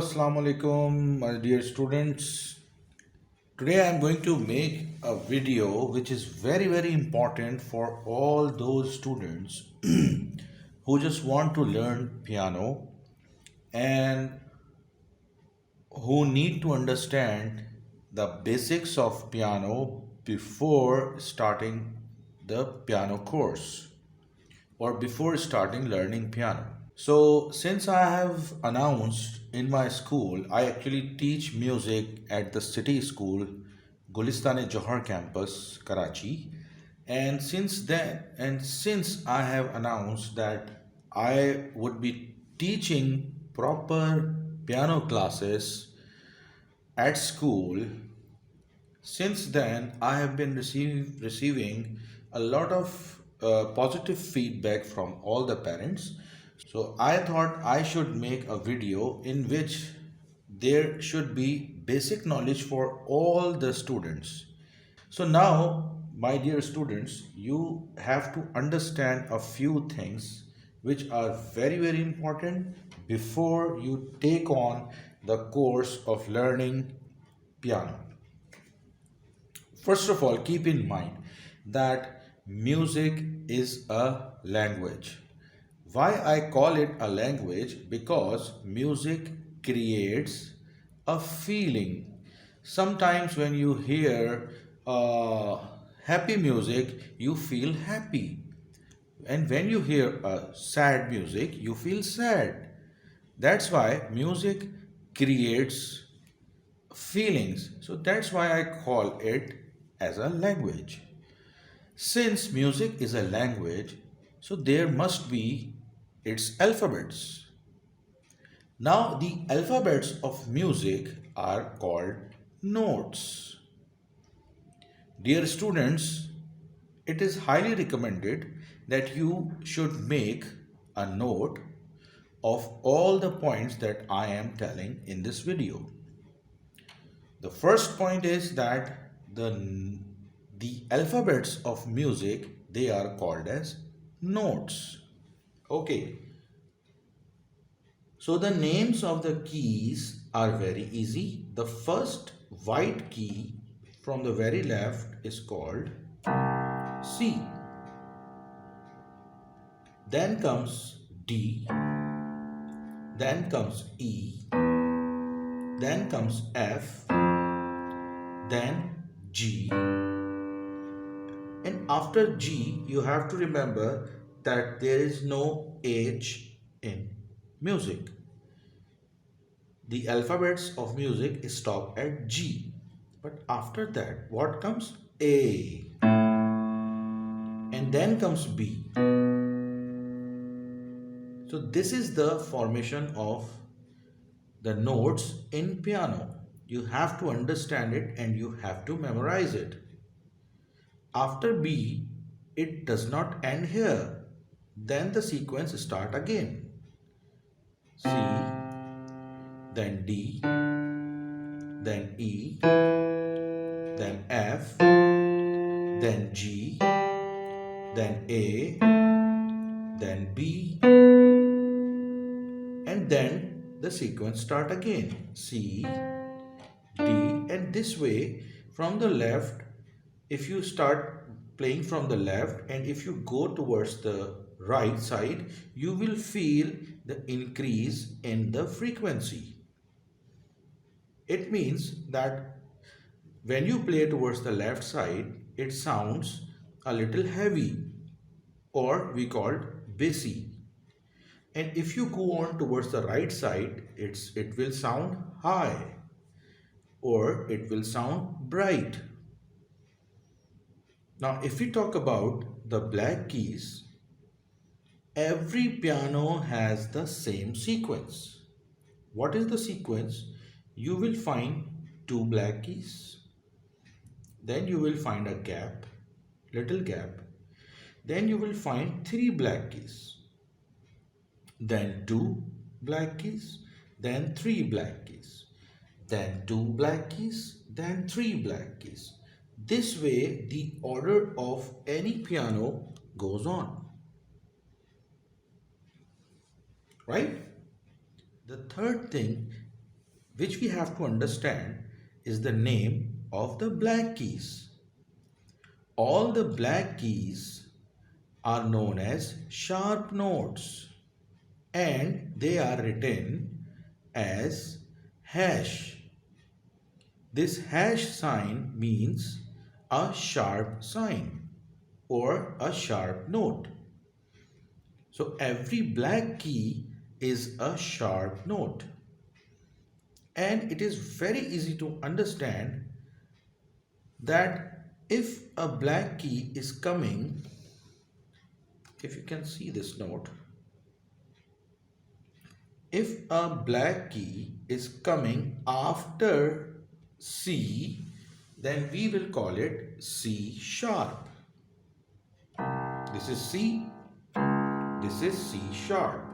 Assalamu alaikum, my dear students. Today I am going to make a video which is very important for all those students who just want to learn piano and who need to understand the basics of piano before starting the piano course or before starting learning piano. So, since I have announced in my school, I actually teach music at the city school, Gulistan-e-Johar campus, Karachi. And since I have announced that I would be teaching proper piano classes at school, since then, I have been receiving a lot of positive feedback from all the parents. So I thought I should make a video in which there should be basic knowledge for all the students. So now, my dear students, you have to understand a few things which are very important before you take on the course of learning piano. First of all, keep in mind that music is a language. Why I call it a language? Because music creates a feeling. Sometimes when you hear happy music, you feel happy. And when you hear sad music, you feel sad. That's why music creates feelings. So that's why I call it as a language. Since music is a language, so there must be its alphabets. Now the alphabets of music are called notes. Dear students, it is highly recommended that you should make a note of all the points that I am telling in this video. The first point is that the alphabets of music, they are called as notes. Okay. So the names of the keys are very easy. The first white key from the very left is called C. Then comes D. Then comes E. Then comes F. Then G. And after G, you have to remember that there is no H in music. The alphabets of music stop at G. But after that, what comes? A. And then comes B. So this is the formation of the notes in piano. You have to understand it and you have to memorize it. After B, it does not end here. Then the sequence start again. C, then D, then E, then F, then G, then A, then B, and then the sequence start again. C, D, and this way from the left, if you start playing from the left and if you go towards the right side, you will feel the increase in the frequency. It means that when you play towards the left side, it sounds a little heavy or we call it bassy. And if you go on towards the right side, it will sound high or it will sound bright. Now, if we talk about the black keys, every piano has the same sequence. What is the sequence? You will find two black keys. Then you will find a gap, little gap. Then you will find three black keys. Then two black keys. Then three black keys. Then two black keys. Then three black keys. This way, the order of any piano goes on. Right? The third thing which we have to understand, is the name of the black keys. All the black keys are known as sharp notes and they are written as hash. This hash sign means a sharp sign or a sharp note. So every black key is a sharp note. And it is very easy to understand that if a black key is coming, if you can see this note, if a black key is coming after C, then we will call it C sharp. This is C, this is C sharp.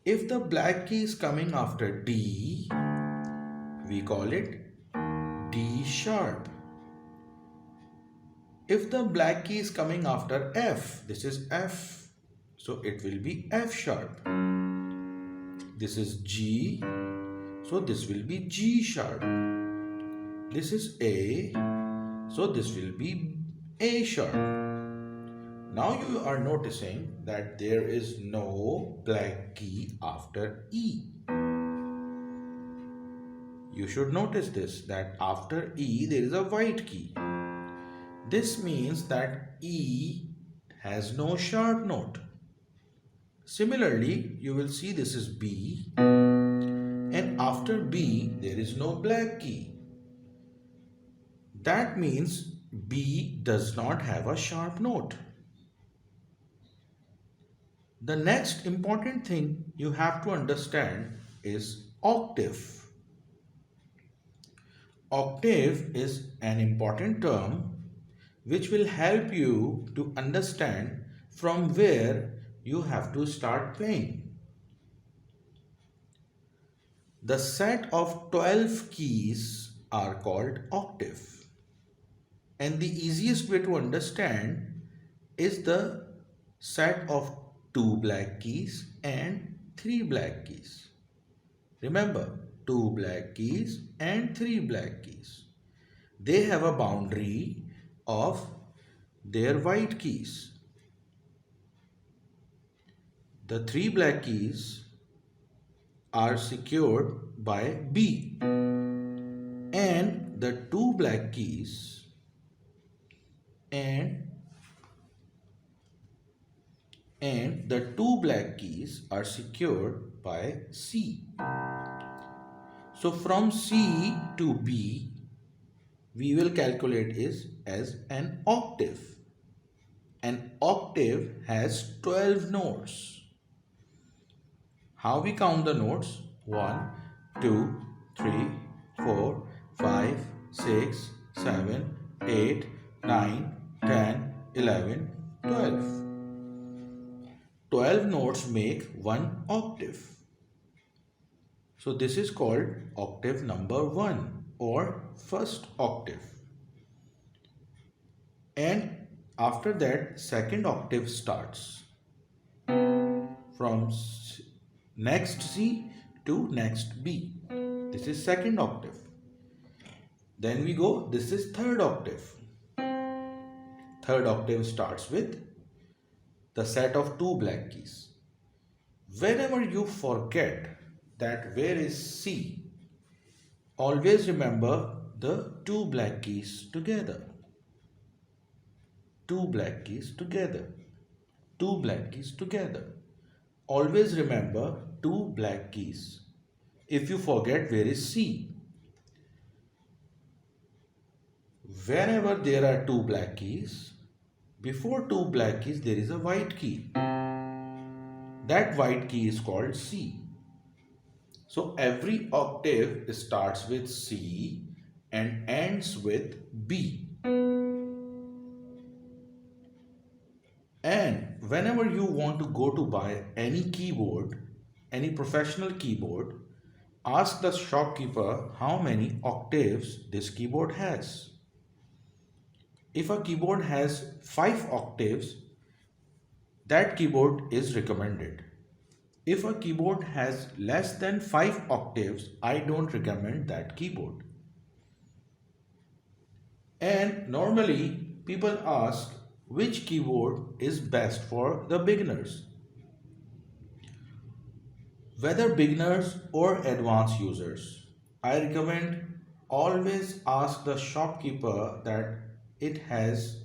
If the black key is coming after D, we call it D sharp. If the black key is coming after F, this is F, so it will be F sharp. This is G, so this will be G sharp. This is A, so this will be A sharp. Now you are noticing that there is no black key after E. You should notice this, that after E there is a white key. This means that E has no sharp note. Similarly, you will see this is B, and after B there is no black key. That means B does not have a sharp note. The next important thing you have to understand is octave. Octave is an important term which will help you to understand from where you have to start playing. The set of 12 keys are called octave. And the easiest way to understand is the set of 2 black keys and 3 black keys. Remember, 2 black keys and 3 black keys. They have a boundary of their white keys. The 3 black keys are secured by B, and the 2 black keys and the 2 black keys are secured by C. So from C to B, we will calculate it as an octave. An octave has 12 notes. How we count the notes? 1, 2, 3, 4, 5, 6, 7, 8, 9, 10, 11, 12. 12 notes make one octave. So this is called octave number 1 or first octave. And after that, second octave starts from next C to next B. This is second octave. Then we go, this is third octave. Third octave starts with the set of 2 black keys. Whenever you forget that where is C, always remember the 2 black keys together. 2 black keys together. 2 black keys together. Always remember 2 black keys. If you forget where is C, whenever there are 2 black keys, before 2 black keys there is a white key. That white key is called C. So every octave starts with C and ends with B. And whenever you want to go to buy any keyboard, any professional keyboard, ask the shopkeeper how many octaves this keyboard has. If a keyboard has 5 octaves, that keyboard is recommended. If a keyboard has less than 5 octaves, I don't recommend that keyboard. And normally people ask which keyboard is best for the beginners, whether beginners or advanced users. I recommend always ask the shopkeeper that it has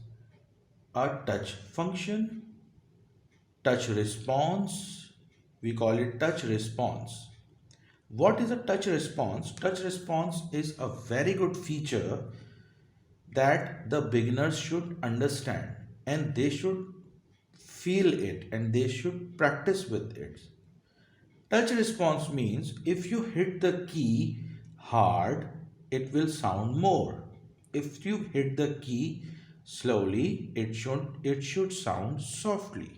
a touch function, touch response. We call it touch response. What is a touch response? Touch response is a very good feature that the beginners should understand, and they should feel it, and they should practice with it. Touch response means if you hit the key hard, it will sound more. If you hit the key slowly, it should sound softly.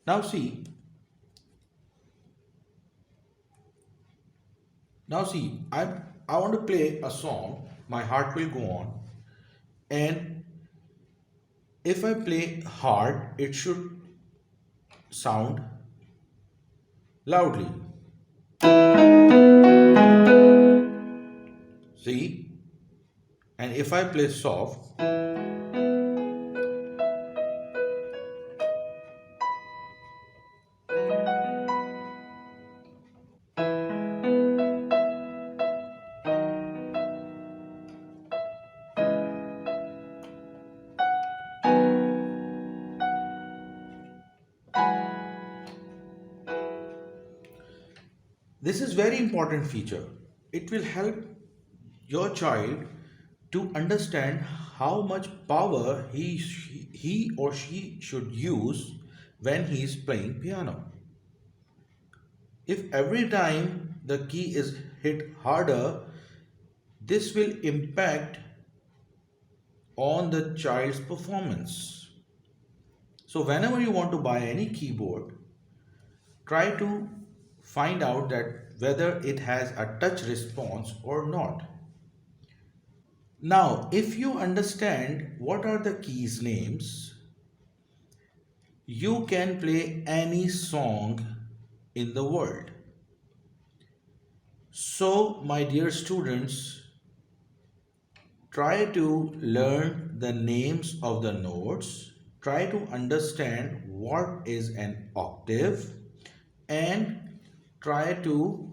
Now see, I want to play a song. My heart will go on, and if I play hard, it should sound loudly. See? And if I play soft, this is very important feature. It will help your child to understand how much power he or she should use when he is playing piano. If every time the key is hit harder, this will impact on the child's performance. So whenever you want to buy any keyboard, try to find out that whether it has a touch response or not. Now, if you understand what are the keys names, you can play any song in the world. So, my dear students, try to learn the names of the notes, try to understand what is an octave, and try to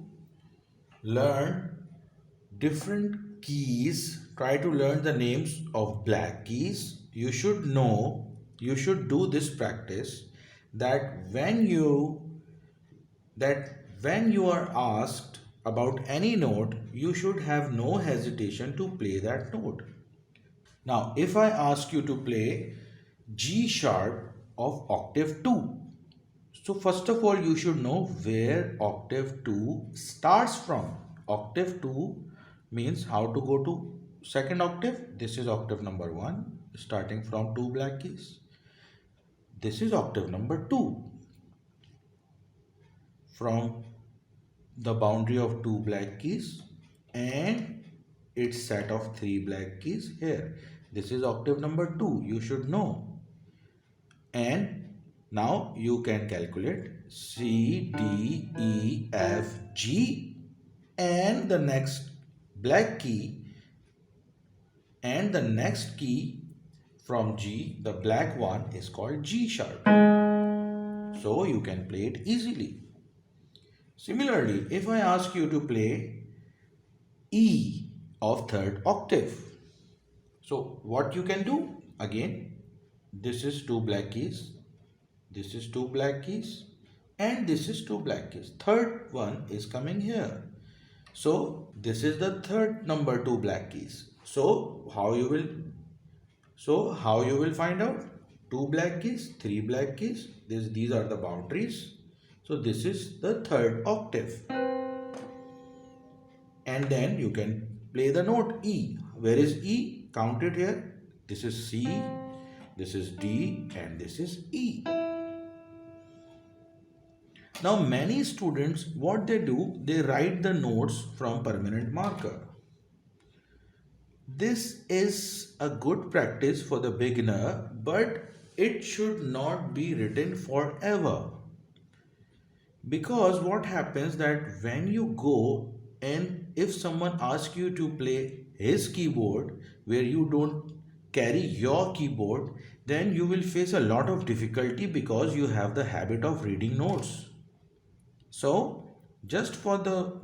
learn different keys. Try to learn the names of black keys. You should know, you should do this practice that when you are asked about any note, you should have no hesitation to play that note. Now, if I ask you to play G sharp of octave 2, so first of all, you should know where octave 2 starts from. Octave 2 means how to go to second octave. This is octave number 1, starting from 2 black keys. This is octave number 2, from the boundary of 2 black keys and its set of 3 black keys here. This is octave number 2, you should know. And now you can calculate C, D, E, F, G, and the next black key, and the next key from G, the black one, is called G sharp. So you can play it easily. Similarly, if I ask you to play E of third octave, so what you can do? Again, this is 2 black keys, this is 2 black keys, and this is 2 black keys. Third one is coming here. So this is the third number 2 black keys. So how you will find out? 2 black keys, 3 black keys. These are the boundaries. So this is the third octave. And then you can play the note E. Where is E? Count it here. This is C, this is D, and this is E. Now many students, what they do, they write the notes from permanent marker. This is a good practice for the beginner, but it should not be written forever. Because what happens that when you go and if someone asks you to play his keyboard where you don't carry your keyboard, then you will face a lot of difficulty because you have the habit of reading notes. So just for the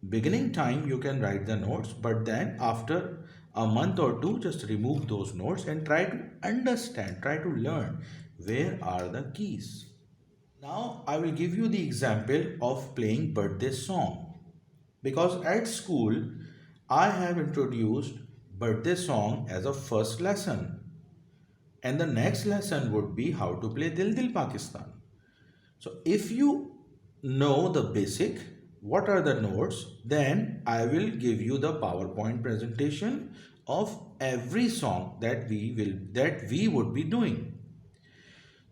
beginning time you can write the notes, but then after a month or two just remove those notes and try to understand, try to learn where are the keys. Now I will give you the example of playing birthday song because at school I have introduced birthday song as a first lesson and the next lesson would be how to play Dil Dil Pakistan. So if you know the basic, what are the notes, then I will give you the PowerPoint presentation of every song that we would be doing.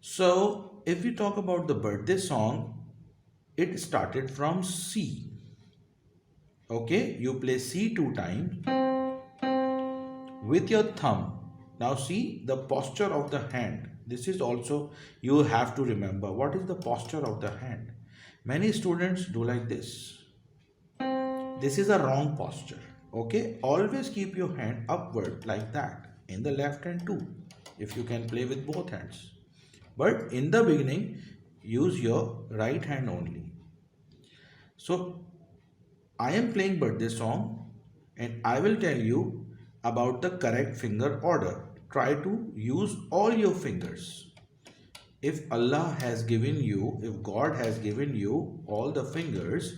So if we talk about the birthday song, it started from C. Okay, you play C two times with your thumb. Now see the posture of the hand. This is also you have to remember what is the posture of the hand. Many students do like this. This is a wrong posture. Okay, always keep your hand upward like that in the left hand too if you can play with both hands. But in the beginning, use your right hand only. So I am playing birthday song and I will tell you about the correct finger order. Try to use all your fingers. If Allah has given you, if God has given you all the fingers,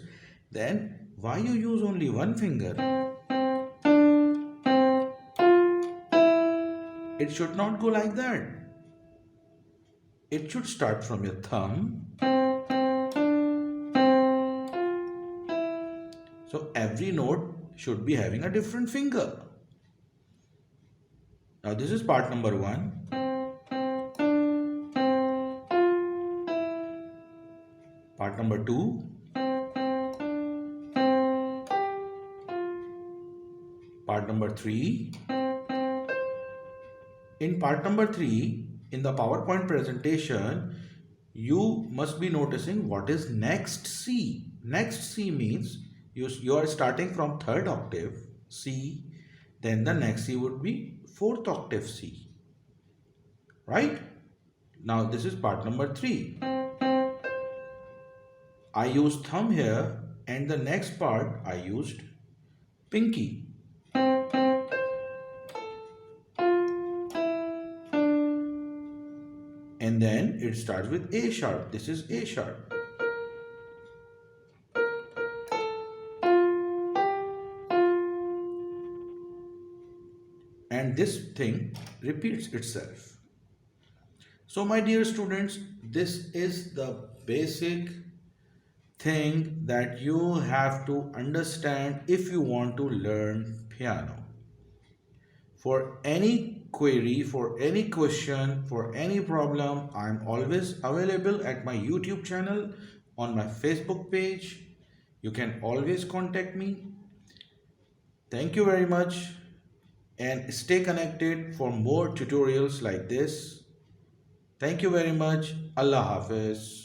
then why you use only one finger? It should not go like that. It should start from your thumb. So every note should be having a different finger. Now this is part number 1. Part number 2. Part number 3. In part number 3, in the PowerPoint presentation, you must be noticing what is next C. Next C means you are starting from third octave C, then the next C would be fourth octave C. Right? Now this is part number 3. I used thumb here and the next part I used pinky. And then it starts with A sharp. This is A sharp. And this thing repeats itself. So my dear students, this is the basic thing that you have to understand if you want to learn piano. For any query, for any question, for any problem, I'm always available at my YouTube channel, on my Facebook page. You can always contact me. Thank you very much and stay connected for more tutorials like this. Thank you very much. Allah Hafiz.